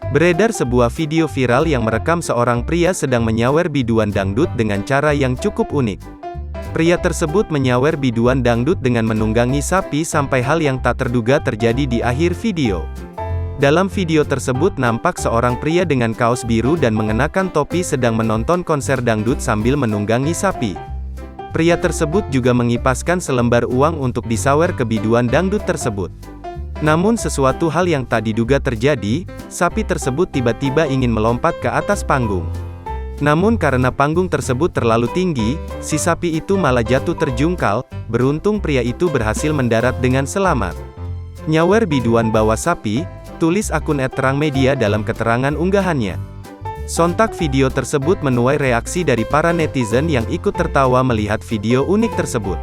Beredar sebuah video viral yang merekam seorang pria sedang menyawer biduan dangdut dengan cara yang cukup unik. Pria tersebut menyawer biduan dangdut dengan menunggangi sapi sampai hal yang tak terduga terjadi di akhir video. Dalam video tersebut nampak seorang pria dengan kaos biru dan mengenakan topi sedang menonton konser dangdut sambil menunggangi sapi. Pria tersebut juga mengipaskan selembar uang untuk disawer ke biduan dangdut tersebut. Namun sesuatu hal yang tak diduga terjadi, sapi tersebut tiba-tiba ingin melompat ke atas panggung. Namun karena panggung tersebut terlalu tinggi, si sapi itu malah jatuh terjungkal. Beruntung pria itu berhasil mendarat dengan selamat. Nyawer biduan bawa sapi, tulis akun @terangmedia dalam keterangan unggahannya. Sontak video tersebut menuai reaksi dari para netizen yang ikut tertawa melihat video unik tersebut.